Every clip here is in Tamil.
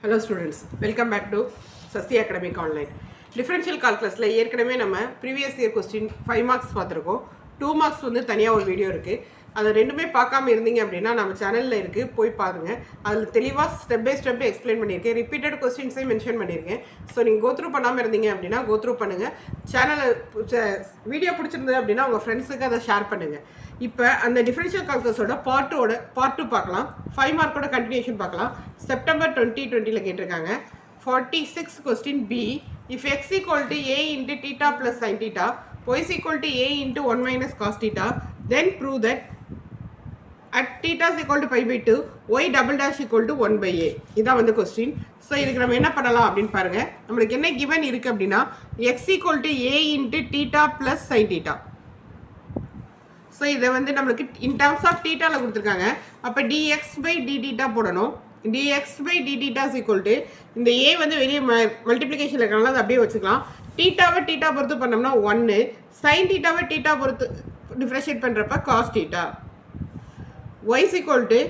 Hello students, welcome back to Sasti Academic Online. Differential calculus la ஏற்கனவே நம்ம previous year question 5 marks பார்த்திருக்கோம். 2 marks வந்து தனியா ஒரு வீடியோ இருக்கு. அது ரெண்டுமே பார்க்காம இருந்தீங்க அப்படினா நம்ம சேனல்ல இருக்கு, போய் பாருங்க. அதுல தெளிவா ஸ்டெப் பை ஸ்டெப் எக்ஸ்பிளைன் பண்ணிருக்கேன். ரிப்பீட்டட் क्वेश्चंसை மென்ஷன் பண்ணிருக்கேன். சோ நீங்க go through பண்ணாம இருந்தீங்க அப்படினா go through பண்ணுங்க. சேனல் வீடியோ பிடிச்சிருந்தது அப்படினா உங்க फ्रेंड्सக்கு அதை ஷேர் பண்ணுங்க. இப்போ அந்த டிஃபரன்ஷியல் கால்குலஸோட பார்ட் 2 பார்க்கலாம். 5 மார்க்கோட கண்டினியூஷன் பார்க்கலாம். செப்டம்பர் 2020ல கேட்டிருக்காங்க. 46 question B. If x equal to a into theta plus sin theta, y is equal to a into 1 minus cos theta, then prove that at theta is equal to pi by 2, y double dash equal to 1 by a. இதான் வந்து கொஸ்டின். ஸோ இதுக்கு நம்ம என்ன பண்ணலாம் அப்படின்னு பாருங்க. நம்மளுக்கு என்ன கிவன் இருக்கு அப்படின்னா x equal to a into theta plus sin theta. So இதை வந்து நம்மளுக்கு இன் டர்ம்ஸ் ஆஃப் டீட்டாவில் கொடுத்துருக்காங்க. அப்போ dx by dθ போடணும். dx by dθ is equal to இந்த a வந்து வெளியே மல்டிப்ளிகேஷனில் இருக்கனால அதை அப்படியே வச்சுக்கலாம். டீட்டாவை டீட்டா பொறுத்து பண்ணோம்னா 1, சைன் டீட்டாவை டீட்டா பொறுத்து டிஃப்ரெஷியேட் பண்ணுறப்ப cos theta. y is equal to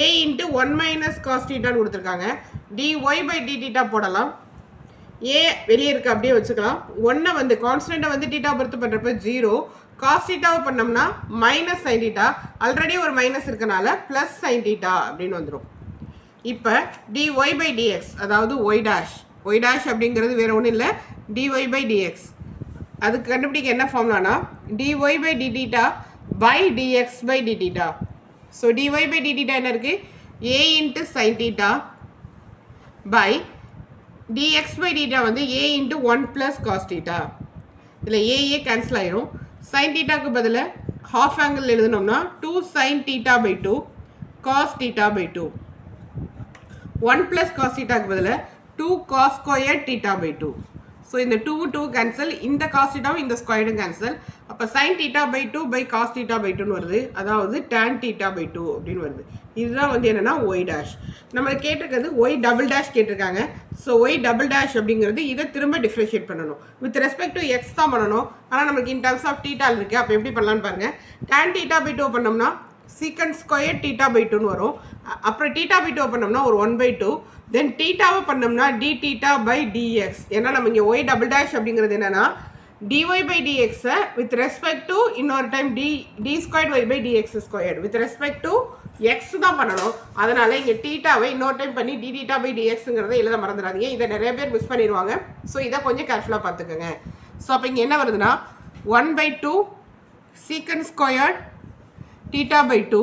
a into 1 minus cos டீட்டான்னு கொடுத்துருக்காங்க. dy by dθ போடலாம். a வெளியே இருக்க அப்படியே வச்சுக்கலாம். 1 வந்து கான்ஸ்டண்ட்டை வந்து டீட்டா பொறுத்து பண்ணுறப்ப 0, காஸ் டீட்டாவை பண்ணோம்னா மைனஸ் சைன் டீட்டா, ஆல்ரெடி ஒரு மைனஸ் இருக்கனால ப்ளஸ் சைன் டீட்டா அப்படின்னு வந்துடும். இப்போ dy by dx அதாவது ஒய் டேஷ் அப்படிங்கிறது வேறு ஒன்றும் இல்லை, dy by dx. அதுக்கு கண்டுபிடிக்க என்ன ஃபார்ம்லானா dy by dθ by dx by dθ. So dy by dθ என்ன இருக்குது, a into sin theta by dx by dθ வந்து a into 1 plus cos theta. இதில் ஏஏ கேன்சல் ஆயிரும். சைன் டீட்டாக்கு பதில் half angle எழுதினோம்னா 2 sin theta by 2 cos theta by 2. 1 plus cos thetaக்கு பதில் 2 cos squared theta by 2. So இந்த 2 கேன்சல், இந்த cos theta இந்த ஸ்கொயர்டும் கேன்சல். அப்போ sin theta by 2 by cos theta by 2ன்னு வருது, அதாவது tan theta by 2 அப்படின்னு வருது. இதுதான் வந்து என்னென்னா ஒய் டேஷ். நம்மளுக்கு கேட்டிருக்கிறது ஒய் டபுள் டேஷ் கேட்டிருக்காங்க. ஸோ ஒய் டபுள் டேஷ் அப்படிங்கிறது இதை திரும்ப டிஃப்ரெஷியேட் பண்ணணும். வித் ரெஸ்பெக்ட் டு எக்ஸ் தான் பண்ணணும், ஆனால் நம்மளுக்கு இன் டர்ம்ஸ் ஆஃப் டீட்டால் இருக்குது. அப்போ எப்படி பண்ணலான்னு பாருங்கள். tan theta by 2 பண்ணோம்னா சீக்கன் ஸ்கொயர் theta by 2ன்னு வரும். அப்புறம் theta by 2 பண்ணோம்னா ஒரு 1/2, தென் டீட்டாவை பண்ணோம்னா d theta by dx. ஏன்னா நம்ம இங்கே ஒய் டபுள் டேஷ் அப்படிங்கிறது என்னென்னா dy by dx with respect to இன்னொரு time d squared y by dx squared with respect to x தான் பண்ணணும். அதனால் இங்கே டீட்டாவை இன்னொரு டைம் பண்ணி d theta by dxங்கிறத எழுத மறந்துடாதீங்க. இதை நிறைய பேர் மிஸ் பண்ணிடுவாங்க. ஸோ இதை கொஞ்சம் கேர்ஃபுல்லாக பார்த்துக்கோங்க. ஸோ அப்போ இங்கே என்ன வருதுன்னா 1/2 சீக்கன் squared theta by 2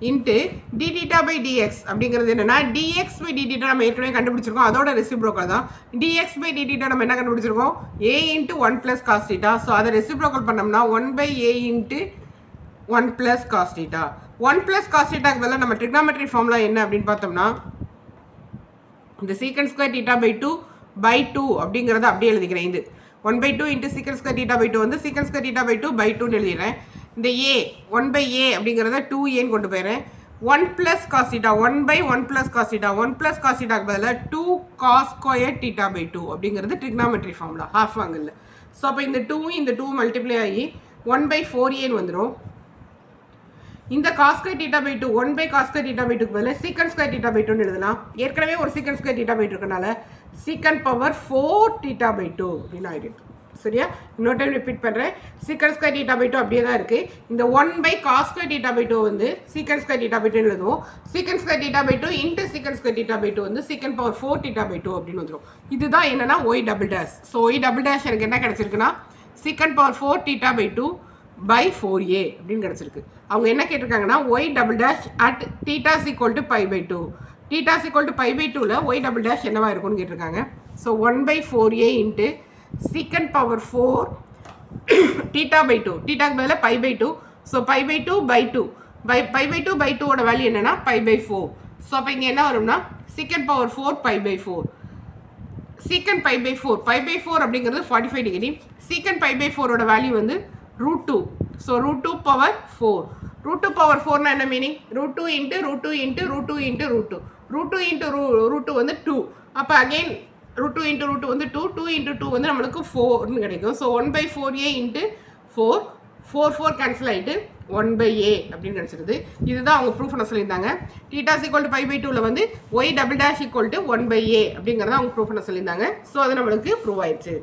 into d theta by dx அப்படிங்கிறது என்னென்னா dx by dθ நம்ம ஏற்கனவே கண்டுபிடிச்சிருக்கோம், அதோட ரெசிப்ரோக்கல் தான். dx by dθ நம்ம என்ன கண்டுபிடிச்சிருக்கோம், a into 1 plus cos theta. So அதை ரெசிப்ரோக்கல் பண்ணோம்னா 1/a into 1 plus cos theta. 1 plus cos thetaக்கு பதிலாக நம்ம ட்ரிக்னாமெட்ரி ஃபார்முலா என்ன அப்படின்னு பார்த்தோம்னா இந்த சீக்கன் ஸ்கொயர் theta by 2 by 2 அப்படிங்கிறத அப்படியே எழுதிக்கிறேன். இது 1/2 into சீக்கன் ஸ்கொயர் theta by 2 வந்து சீக்கன் ஸ்கொயர் theta by 2 by 2ன்னு எழுதிடுறேன். இந்த a 1/a அப்படிங்கிறத 2aன்னு கொண்டு போயிடுறேன். 1 plus cos theta 1/1 plus cos theta 1 plus cos thetaக்கு பதிலாக 2 cos squared theta by 2 அப்படிங்கிறது trigonometry formula half angle. So அப்போ இந்த 2 மல்டிப்ளை ஆகி 1/4aன்னு வந்துடும். இந்த cos square theta by 2 1/cos square theta by 2க்கு பதிலாக சீக்கன் ஸ்கொயர் theta by 2ன்னு எழுதலாம். ஏற்கனவே ஒரு சீக்கன் ஸ்கொயர் theta by 2 இருக்கனால சீக்கன் பவர் 4 theta by 2 அப்படின்னு ஆகிடுது. சரியா, இன்னொரு டைம் ரிப்பீட் பண்ணுறேன். சீக்கன் ஸ்கொயர் theta by 2 அப்படியே தான் இருக்குது. இந்த 1/cos square theta by 2 வந்து சீக்கன் ஸ்கொயர் theta by 2 எழுதுவோம். சீக்கன் ஸ்கொயர் theta by 2 இன்ட்டு சீக்கன் ஸ்கொயர் theta by 2 வந்து சீக்கன் பவர் 4 theta by 2 அப்படின்னு வந்துடும். இதுதான் என்னன்னா y double dash. So y double dash எனக்கு என்ன கிடச்சிருக்குன்னா சீக்கன் power 4 theta by 2 by 4a அப்படின்னு கிடச்சிருக்கு. அவங்க என்ன கேட்டிருக்காங்கன்னா y double dash at theta is equal to pi by 2. theta is equal to pi by 2ல ஒய் டபுள் டேஷ் என்னவா இருக்கும்னு கேட்டிருக்காங்க. So 1/4a into secant power 4 theta by 2, thetaக்கு பதிலாக pi by 2. So pi by 2 by 2 pi by 2 by 2 ஓட வேல்யூ என்னன்னா pi by 4. ஸோ அப்போ இங்கே என்ன வரும்னா secant power 4 pi by 4. secant pi by 4 அப்படிங்கிறது 45 டிகிரி. secant pi by 4 ஓட வேல்யூ வந்து √2. So √2 power 4. √2 பவர் 4னா என்ன meaning, √2 into √2 into √2 into √2. √2 into √2 வந்து 2. அப்போ அகெயின் √2 இன்ட்டு √2 வந்து 2 இன்ட்டு 2 வந்து நம்மளுக்கு 4ன்னு கிடைக்கும். ஸோ 1/4a இன்ட்டு 4 4 கேன்சல் ஆகிட்டு 1/a அப்படின்னு கிடச்சிருது. இதுதான் அவங்க ப்ரூஃப் பண்ண சொல்லியிருந்தாங்க. θ = π/2ல வந்து y டபுள் டேஷ் = 1/a அப்படிங்கிறத அவங்க ப்ரூஃப் பண்ண சொல்லியிருந்தாங்க. ஸோ அது நம்மளுக்கு ப்ரூவ் ஆயிடுச்சு.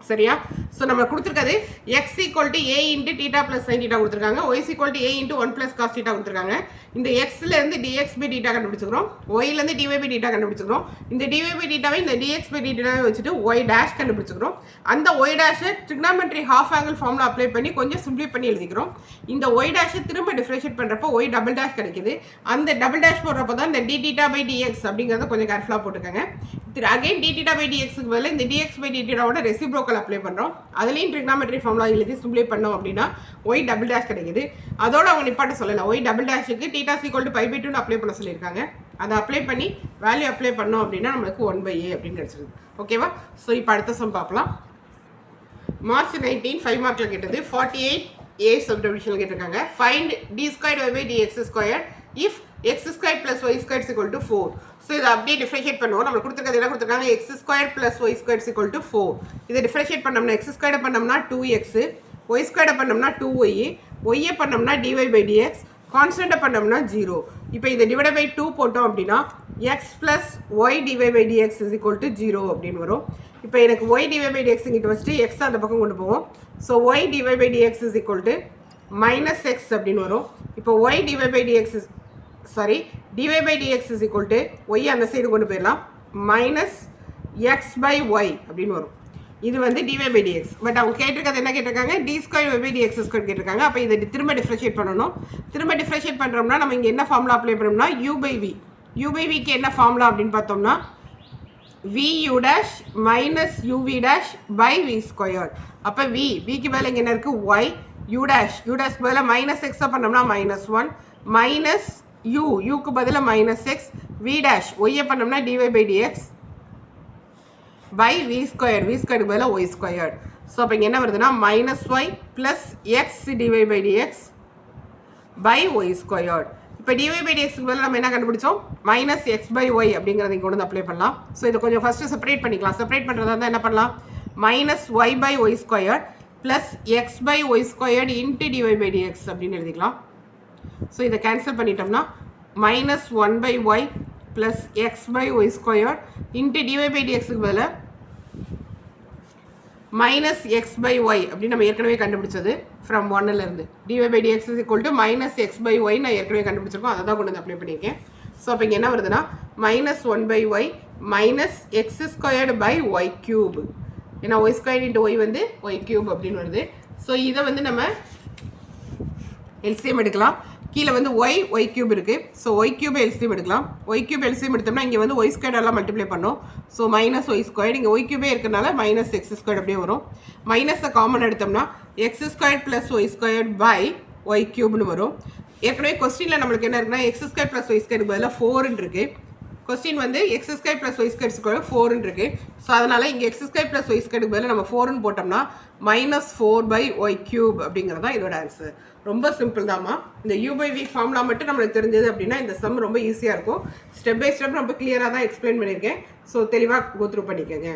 சரியா? ஸோ நம்ம கொடுத்துருக்காது x = a × θ + sin θ கொடுத்துருக்காங்க, y = a × 1 + cos θ கொடுத்துருக்காங்க. இந்த xலேருந்து dx/dθ கண்டுபிடிச்சிக்கிறோம், yலேருந்து dy/dθ கண்டுபிடிச்சிக்கிறோம். இந்த dy/dθவை இந்த dx/dθவை வச்சுட்டு y டேஷ் கண்டுபிடிச்சிக்கிறோம். அந்த y டேஷை trigonometry half angle formula apply பண்ணி கொஞ்சம் சிம்பிளை பண்ணி எழுதிக்கிறோம். இந்த y டேஷை திரும்ப டிஃபரன்ஷியேட் பண்ணுறப்போ y டபுள் டேஷ் கிடைக்குது. அந்த டபுள் டேஷ் போடுறப்போ தான் இந்த dθ/dx அப்படிங்கிறத கொஞ்சம் கேர்ஃபுல்லாக போட்டுக்கோங்க. அகைன் dθ/dxக்கு பதில் இந்த dx/dθவோட ரெசிப்ரோக்கல் அப்ளை பண்ணுறோம். அதுலேயும் ட்ரிக்னாமெட்ரி ஃபார்முலா எழுதி சிம்பிளை பண்ணோம் அப்படின்னா y டபுள் டேஷ் கிடைக்குது. அதோட அவங்க நிப்பாட்ட சொல்லலை, y டபுள் டேஷுக்கு θ = π/2ன்னு அப்ளை பண்ண சொல்லியிருக்காங்க. அதை அப்ளை பண்ணி வேல்யூ அப்ளை பண்ணோம் அப்படின்னா நம்மளுக்கு 1/a அப்படின்னு கிடச்சிருது. ஓகேவா? ஸோ இப்போ அடுத்த சம் பார்க்கலாம். மார்ச் 19 5 மார்க்கில் கேட்டது 48a சப்டிவிஷனில் கேட்டிருக்காங்க. Find d²y/dx² if x² + y² = 4. So இதை அப்படியே டிஃபரன்ஷியேட் பண்ணுவோம். நம்ம கொடுத்துருக்கிறது என்ன கொடுத்துருக்காங்க, x² + y² = 4. இதை டிஃபரன்ஷியேட் பண்ணோம்னா x² பண்ணோம்னா 2x, y² பண்ணோம்னா 2y, y பண்ணோம்னா dy/dx, கான்ஸ்டண்ட்டை பண்ணோம்னா 0. இப்போ இதை டிவைட் பை 2 போட்டோம் அப்படின்னா x + y dy/dx = 0 அப்படின்னு வரும். இப்போ எனக்கு y dy/dx இங்கிட்ட வச்சுட்டு x அந்த பக்கம் கொண்டு போவோம். ஸோ y dy/dx = -x அப்படின்னு வரும். இப்போ y dy/dx y அந்த சைடு கொண்டு போயிடலாம், -x/y அப்படின்னு வரும். இது வந்து dy/dx. பட் அவங்க கேட்டிருக்கிறது என்ன கேட்டிருக்காங்க, d²y/dx² கேட்டிருக்காங்க. அப்போ இதை திரும்ப டிஃபரன்ஷியேட் பண்ணணும். திரும்ப டிஃபரன்ஷியேட் பண்ணுறோம்னா நம்ம இங்கே என்ன ஃபார்முலா அப்ளை பண்ணோம்னா u/v. u/vக்கு என்ன ஃபார்முலா அப்படின்னு பார்த்தோம்னா vu' - uv'/v². அப்போ vக்கு பதில் இங்கே என்ன இருக்குது, y, u' பதில் -x பண்ணோம்னா -1, மைனஸ் யூக்கு பதில் -x, v' y பண்ணோம்னா dy/dx v², பதில் y². ஸோ அப்போ இங்கே என்ன வருதுன்னா -y + x dy/dx y². இப்போ dy/dxக்கு பதில் நம்ம என்ன கண்டுபிடிச்சோம், -x/y அப்படிங்கிறத இங்கே கொண்டு வந்து அப்ளை பண்ணலாம். ஸோ இதை கொஞ்சம் ஃபஸ்ட்டு செப்பரேட் பண்ணிக்கலாம். செப்பரேட் பண்ணுறதா இருந்தால் என்ன பண்ணலாம், -y/y² + x/y² × dy/dx அப்படின்னு எழுதிக்கலாம். ஸோ இதை கேன்சல் பண்ணிட்டோம்னா -1/y + x/y² × dy/dxக்கு பதில் -x/y அப்படின்னு நம்ம ஏற்கனவே கண்டுபிடிச்சது ஃப்ரம் 1லேருந்து. dy/dx = -x/y நான் ஏற்கனவே கண்டுபிடிச்சிருக்கோம், அதை தான் கொண்டு வந்து அப்ளை பண்ணியிருக்கேன். ஸோ அப்போ இங்கே என்ன வருதுன்னா -1/y - x²/y³. ஏன்னா y² × y வந்து y³ அப்படின்னு வருது. ஸோ இதை வந்து நம்ம எல்சிஎம் எடுக்கலாம். கீழே வந்து y³ இருக்குது. ஸோ y³ எல்சிஎம் எடுக்கலாம். y³ எல்சிஎம் எடுத்தோம்னா இங்கே வந்து y² எல்லாம் மல்டிப்ளை பண்ணோம். ஸோ -y², இங்கே y³ இருக்கிறனால -x² அப்படியே வரும். மைனஸை காமன் எடுத்தோம்னா x² + y² y³ வரும். ஏற்கனவே கொஸ்டினில் நம்மளுக்கு என்ன இருக்குன்னா x² + y² பதிலாக 4 இருக்குது. கொஸ்டின் வந்து x² + y² 4 இருக்குது. ஸோ அதனால் இங்கே x² + y² பதில் நம்ம 4ன்னு போட்டோம்னா -4/y³ அப்படிங்கிறது தான் இதோட ஆன்சர். ரொம்ப சிம்பிள் தாம்மா. இந்த u/v ஃபார்முலா மட்டும் நம்மளுக்கு தெரிஞ்சது அப்படின்னா இந்த சம் ரொம்ப ஈஸியாக இருக்கும். ஸ்டெப் பை ஸ்டெப் ரொம்ப கிளியராக தான் எக்ஸ்பிளைன் பண்ணியிருக்கேன். ஸோ தெளிவாக கோத்ரூ பண்ணிக்கோங்க.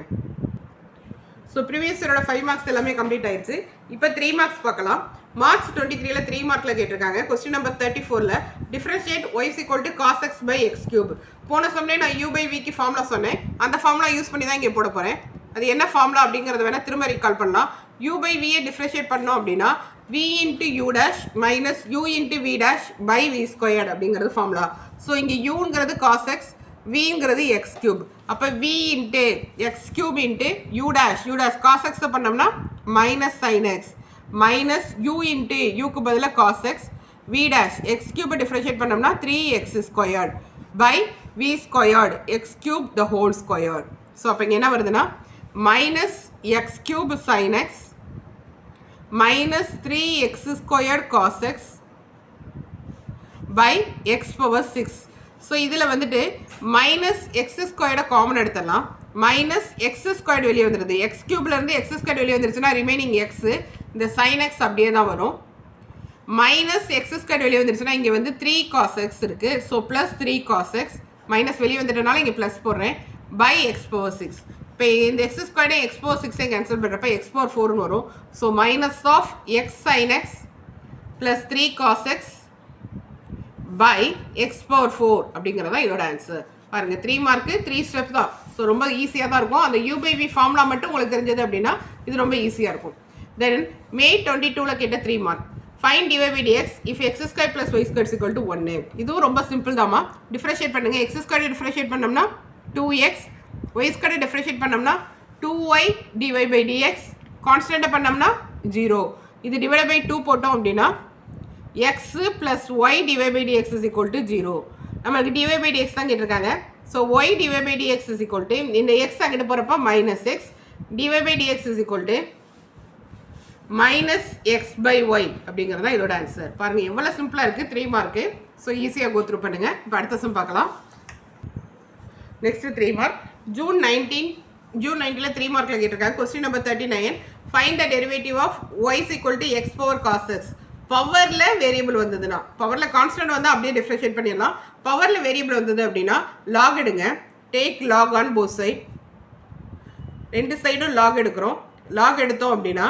ஸோ ப்ரீவியஸ் இயரோட 5 மார்க்ஸ் எல்லாமே கம்ப்ளீட் ஆயிடுச்சு. இப்போ 3 மார்க்ஸ் பார்க்கலாம். மார்ச் 23ல் 3 மார்க்கில் கேட்டிருக்காங்க. கொஸ்டின் நம்பர் 34ல் டிஃபரன்ஷியேட் y = cos x/x³. போன சம்லேயே நான் u/vக்கு ஃபார்முலா சொன்னேன். அந்த ஃபார்முலா யூஸ் பண்ணி தான் இங்கே போட போகிறேன். அது என்ன ஃபார்முலா அப்படிங்கிறத வேணால் திரும்ப ரீகால் பண்ணலாம். u/vயை டிஃபரன்ஷியேட் பண்ணோம் அப்படின்னா v × u' - u × v'/v² அப்படிங்கிறது ஃபார்முலா. ஸோ இங்கே uங்கிறது cos x, vங்கிறது x³. அப்போ v × x³ × u', cos x பண்ணோம்னா -sin x, - u × uக்கு பதிலாக cos x, v' x³ differentiate பண்ணோம்னா 3x² v² x³². ஸோ அப்போ இங்கே என்ன வருதுன்னா -x³ sin x -3x² cos x x⁻6. So இதில் வந்துட்டு -x² காமன் எடுத்துடலாம். -x² வெளியே வந்துடுது. x³ x² வெளியே வந்துருச்சுன்னா ரிமைனிங் x, இந்த sin x அப்படியே தான் வரும். -x² வெளியே வந்துருச்சுன்னா இங்கே வந்து 3 cos x இருக்குது. ஸோ +3 cos x, மைனஸ் வெளியே வந்துட்டனால இங்கே ப்ளஸ் போடுறேன், x⁻6. இப்போ இந்த x² x⁻6 கேன்சல் பண்ணுறப்ப x⁻4ன்னு வரும். So -x sin x plus 3 cos x by x power 4 அப்படிங்கிறது தான் இதோட ஆன்சர். பாருங்க 3 மார்க்கு 3 ஸ்டெப் தான். ஸோ ரொம்ப ஈஸியாக தான் இருக்கும். அந்த u by v ஃபார்முலா மட்டும் உங்களுக்கு தெரிஞ்சது அப்படின்னா இது ரொம்ப ஈஸியாக இருக்கும். தென் மே 22ல் கேட்ட 3 mark fine dy by dx if x square plus y square is equal to 1. இதுவும் ரொம்ப சிம்பிள் தாம்மா. டிஃபரன்ஷியேட் பண்ணுங்க. x ஸ்கொயர் டிஃபரன்ஷியேட் பண்ணோம்னா 2x, y ஸ்கொயர் டிஃபரன்ஷியேட் பண்ணோம்னா 2y dy by dx, கான்ஸ்டன்ட்டை பண்ணோம்னா 0. இது டிவைட் பை 2 போட்டோம் அப்படின்னா x plus y dy by dx is equal to 0. நமக்கு dy by dx தான் கேட்டிருக்காங்க. So y dy by dx is equal to இந்த x அங்கிட்டு போகிறப்ப minus x, dy by dx is equal to minus x by y அப்படிங்கிறது தான் இதோட ஆன்சர். பாருங்கள் எவ்வளோ சிம்பிளாக இருக்குது. 3 மார்க்கு. ஸோ ஈஸியாக கோ த்ரூ பண்ணுங்கள். இப்போ அடுத்த சம் பார்க்கலாம். நெக்ஸ்ட்டு 3 மார்க் ஜூன் 19ல் 3 மார்க்கில் கேட்டிருக்காங்க. Question number 39 find the derivative of y is equal to x power cos x. பவரில் வேரியபிள் வந்ததுன்னா, பவரில் கான்ஸ்டன்ட் வந்து அப்படியே டிஃப்ரென்ஷியேட் பண்ணிடலாம். பவரில் வேரியபிள் வந்தது அப்படின்னா லாக் எடுங்க. Take log on both side. ரெண்டு சைடும் லாக் எடுக்கிறோம். லாக் எடுத்தோம் அப்படின்னா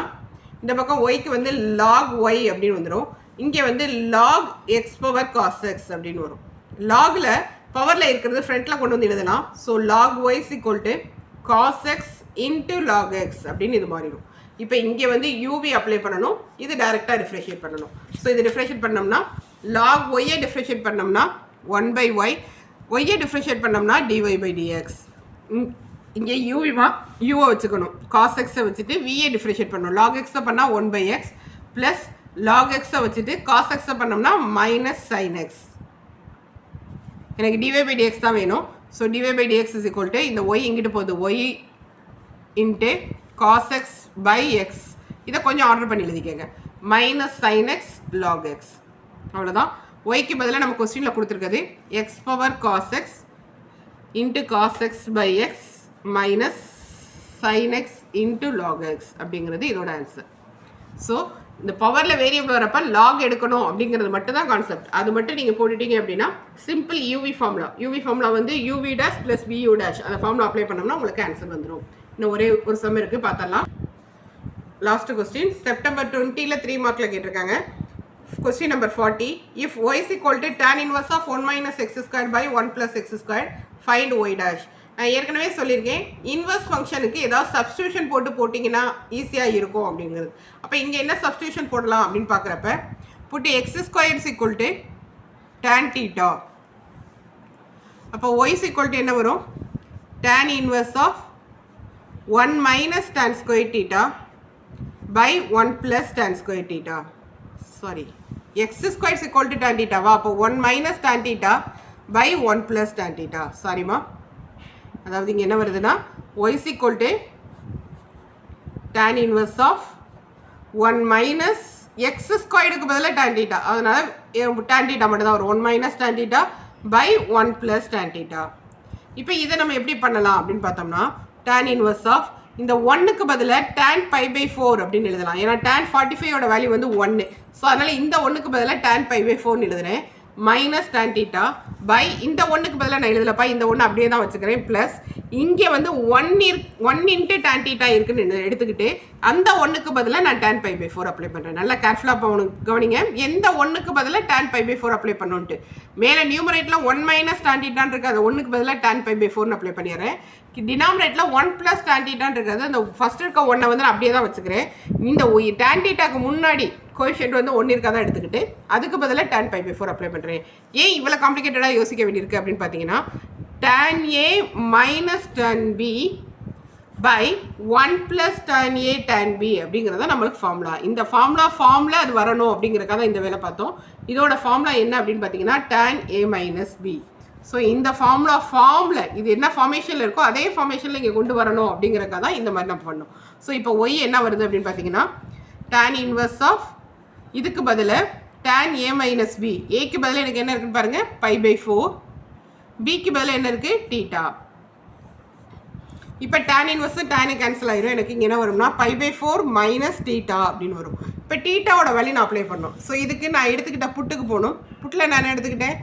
இந்த பக்கம் ஒய்க்கு வந்து லாக் ஒய் அப்படின்னு வந்துடும். இங்கே வந்து log x power cos x அப்படின்னு வரும். லாகில் பவரில் இருக்கிறது ஃப்ரண்ட்டில் கொண்டு வந்து எழுதலாம். So log y is equal to cos x into log x அப்படின்னு இது மாறிடும். இப்போ இங்கே வந்து யூவி அப்ளை பண்ணணும். இது டைரெக்டாக டிஃப்ரென்ஷியேட் பண்ணணும். ஸோ இது டிஃப்ரென்ஷியேட் பண்ணோம்னா லாக் ஒய்யை டிஃப்ரென்ஷியேட் பண்ணோம்னா 1 by y, ஒய்யை டிஃப்ரென்ஷியேட் பண்ணோம்னா dy by dx. இங்கே யூவிமா யூவை வச்சுக்கணும். காஸ் எக்ஸை வச்சுட்டு வியை டிஃப்ரென்ஷியேட் பண்ணணும். லாக் எக்ஸை பண்ணால் 1 by x ப்ளஸ் லாக் எக்ஸை வச்சுட்டு காஸ் எக்ஸை பண்ணோம்னா மைனஸ் சைன் எக்ஸ். எனக்கு dy by dx தான் வேணும். So dy by dx is equal to இந்த y இங்கிட்டு போகுது y into cos x by x. இதை கொஞ்சம் ஆர்டர் பண்ணி எழுதிக்கங்க. Minus sine x log x. அவ்வளோதான். ஒய்க்கு பதிலாக நம்ம கொஸ்டினில் கொடுத்துருக்குது x power cos x into cos x by x minus sine x into log x அப்படிங்கிறது இதோட ஆன்சர். ஸோ இந்த பவரில் வேரியபிள் வரப்போ லாக் எடுக்கணும் அப்படிங்கிறது மட்டும் தான் கான்செப்ட். அது மட்டும் நீங்கள் போட்டுட்டீங்க அப்படின்னா simple u v formula. U v formula வந்து u v dash plus v u dash அந்த ஃபார்முலா அப்ளை பண்ணோம்னா உங்களுக்கு ஆன்சர் வந்துடும். இன்னும் ஒரே ஒரு சம் இருக்குது, பார்த்தரலாம். லாஸ்ட் கொஸ்டின் செப்டம்பர் 20ல் 3 மார்க்கில் கேட்டிருக்காங்க. Question number 40. If y is equal to tan inverse of 1 minus x squared by 1 plus x squared, find y dash. நான் ஏற்கனவே சொல்லியிருக்கேன் இன்வர்ஸ் ஃபங்க்ஷனுக்கு ஏதாவது சப்ஸ்டியூஷன் போட்டிங்கன்னா ஈஸியாக இருக்கும் அப்படிங்கிறது. அப்போ இங்கே என்ன சப்ஸ்டியூஷன் போடலாம் அப்படின்னு பார்க்குறப்ப put x square is equal to tan theta. அப்போ ஒய் இஸ் ஈக்குவல் டு என்ன வரும்? Tan inverse of 1 minus tan square theta by 1 plus tan square theta. Sorry, x square is equal to tan தீட்டாவா? அப்போ 1 minus tan theta by 1 plus tan theta. சாரிம்மா, அதாவது இங்கே என்ன வருதுன்னா y is equal to tan inverse of 1 minus x ஸ்கொயருக்கு பதிலாக tan theta. அதனால் tan theta மட்டும் தான் வரும். 1 minus tan theta by 1 plus tan theta. இப்போ இதை நம்ம எப்படி பண்ணலாம் அப்படின்னு பார்த்தோம்னா tan inverse of இந்த 1க்கு பதிலாக tan pi by 4 அப்படின்னு எழுதலாம். ஏன்னா tan 45ஓட வேல்யூ வந்து 1. ஸோ அதனால் இந்த 1க்கு பதிலாக tan pi by 4 எழுதுறேன். மைனஸ் tan theta பை இந்த 1க்கு பதிலாக நான் எழுதலப்பா, இந்த 1 அப்படியே தான் வச்சுக்கிறேன். ப்ளஸ் இங்கே வந்து 1 இன்ட்டு tan theta இருக்குன்னு எடுத்துக்கிட்டு அந்த 1க்கு பதிலாக நான் tan pi by 4 அப்ளை பண்ணுறேன். நல்லா கேர்ஃபுல்லாக கவனிங்க, எந்த 1க்கு பதிலாக tan pi by 4 அப்ளை பண்ணணுன்ட்டு. மேலே நியூமரேட்டில் 1 மைனஸ் tan theta இருக்குது, அந்த 1க்கு பதிலாக tan pi by 4 அப்ளை பண்ணிடுறேன். டினாமினேட்டில் 1 ப்ளஸ் tan theta இருக்குது, அந்த ஃபஸ்ட் இருக்க 1 வந்து நான் அப்படியே தான் வச்சுக்கிறேன். இந்த tan thetaக்கு முன்னாடி கோஎஃபிஷியன்ட் வந்து 1 இருக்கதான் எடுத்துக்கிட்டு அதுக்கு பதிலாக tan pi by 4 அப்ளை பண்ணுறேன். ஏன் இவ்வளோ காம்ப்ளிகேட்டடாக யோசிக்க வேண்டியிருக்கு அப்படின்னு பார்த்தீங்கன்னா tan a minus tan b by 1 plus tan a tan b அப்படிங்கிறத நம்மளுக்கு ஃபார்முலா. இந்த ஃபார்முலா அது வரணும் அப்படிங்கிறக்காக தான் இந்த வேலை பார்த்தோம். இதோட ஃபார்முலா என்ன அப்படின்னு பார்த்தீங்கன்னா tan a minus b. So இந்த ஃபார்முலா இது என்ன ஃபார்மேஷனில் இருக்கோ அதே ஃபார்மேஷனில் இங்கே கொண்டு வரணும் அப்படிங்கிறக்காக தான் இந்த மாதிரி நம்ம பண்ணோம். ஸோ இப்போ y என்ன வருது அப்படின்னு பார்த்தீங்கன்னா tan இன்வர்ஸ் ஆஃப் இதுக்கு பதிலாக tan a மைனஸ் b. ஏக்கு பதிலாக எனக்கு என்ன இருக்குன்னு பாருங்கள் pi by 4, பிக்கு பதிலாக என்ன இருக்குது தீட்டா. இப்போ tan இன்வர்ஸ் tan கேன்சல் ஆயிரும். எனக்கு இங்கே என்ன வரும்னா pi by 4 மைனஸ் தீட்டா அப்படின்னு வரும். இப்போ தீட்டாவோட வேல்யூ நான் அப்ளை பண்ணணும். ஸோ இதுக்கு நான் எடுத்துக்கிட்ட புட்டுக்கு போகணும். புட்டில் நான் என்ன எடுத்துக்கிட்டேன்?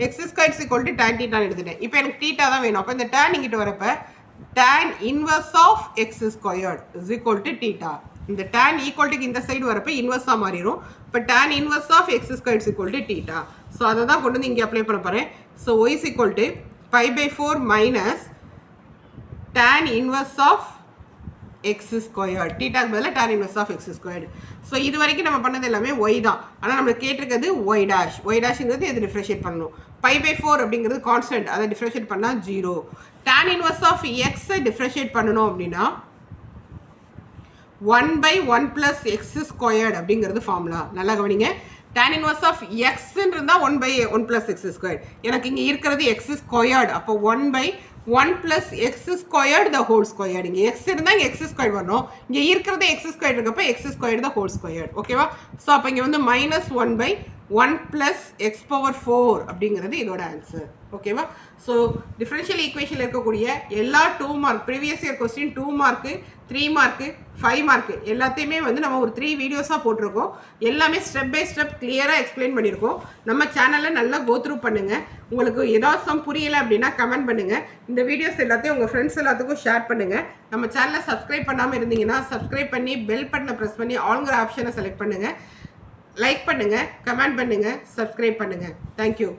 X square is equal to tan தீட்டான்னு எடுத்துட்டேன். இப்போ எனக்கு தீட்டா தான் வேணும். அப்போ இந்த tan இங்கிட்டு வரப்போ tan inverse of x squared is equal to theta. இந்த tan ஈக்குவல்ட்டுக்கு இந்த சைடு வரப்போ இன்வர்ஸாக மாறிடும். இப்போ tan inverse of x square is equal to theta. So அதை தான் கொண்டு வந்து இங்கே அப்ளை பண்ண போகிறேன். So y is equal to π/4 minus tan inverse of x squared. தீட்டாக்கு பதிலாக tan inverse of x squared. So இது வரைக்கும் நம்ம பண்ணது எல்லாமே ஒய் தான். ஆனால் நம்மளுக்கு கேட்டிருக்கிறது ஒய் டேஷ். ஒய் டேஷ்ங்கிறது இது டிஃப்ரெஷியேட் பண்ணணும். π/4 அப்படிங்கிறது கான்ஸ்டன்ட், அதை டிஃப்ரெஷியேட் பண்ணால் 0. tan இன்வர்ஸ் ஆஃப் எக்ஸை டிஃப்ரெஷியேட் பண்ணணும் அப்படின்னா 1/1 + x ஸ்கொயர்டு அப்படிங்கிறது ஃபார்முலா. நல்லா கவனிங்க. tan இன்வர்ஸ் ஆஃப் எக்ஸ்ன்னு இருந்தால் 1/1 + x ஸ்கொயர்டு. எனக்கு இங்கே இருக்கிறது எக்ஸ் ஸ்கொயர்டு. அப்போ 1/1 + x squared the whole squared. இங்கே எக்ஸ் இருந்தால் இங்கே எக்ஸ் ஸ்கொயர் வரணும். இங்கே இருக்கிறது எக்ஸ் ஸ்கொயர் இருக்கப்போ X squared the whole squared. ஓகேவா? ஸோ அப்போ இங்கே வந்து -1/1 + x⁴ அப்படிங்கிறது இதோட ஆன்சர். ஓகேவா? ஸோ டிஃபரன்ஷியல் ஈக்குவேஷனில் இருக்கக்கூடிய எல்லா 2 mark previous year question 2 mark 3 mark 5 mark எல்லாத்தையுமே வந்து நம்ம ஒரு 3 வீடியோஸாக போட்டிருக்கோம். எல்லாமே ஸ்டெப் பை ஸ்டெப் கிளியராக எக்ஸ்பிளைன் பண்ணியிருக்கோம். நம்ம சேனலில் நல்லா கோத்ரூ பண்ணுங்கள். உங்களுக்கு ஏதாவது புரியலை அப்படின்னா கமெண்ட் பண்ணுங்கள். இந்த வீடியோஸ் எல்லாத்தையும் உங்கள் ஃப்ரெண்ட்ஸ் எல்லாத்துக்கும் ஷேர் பண்ணுங்கள். நம்ம சேனலை சப்ஸ்கிரைப் பண்ணாமல் இருந்தீங்கன்னா சப்ஸ்கிரைப் பண்ணி பெல் பட்டனை ப்ரெஸ் பண்ணி ஆல்ங்கிற ஆப்ஷனை செலக்ட் பண்ணுங்கள். லைக் பண்ணுங்கள், கமெண்ட் பண்ணுங்கள், சப்ஸ்கிரைப் பண்ணுங்கள். தேங்க்யூ.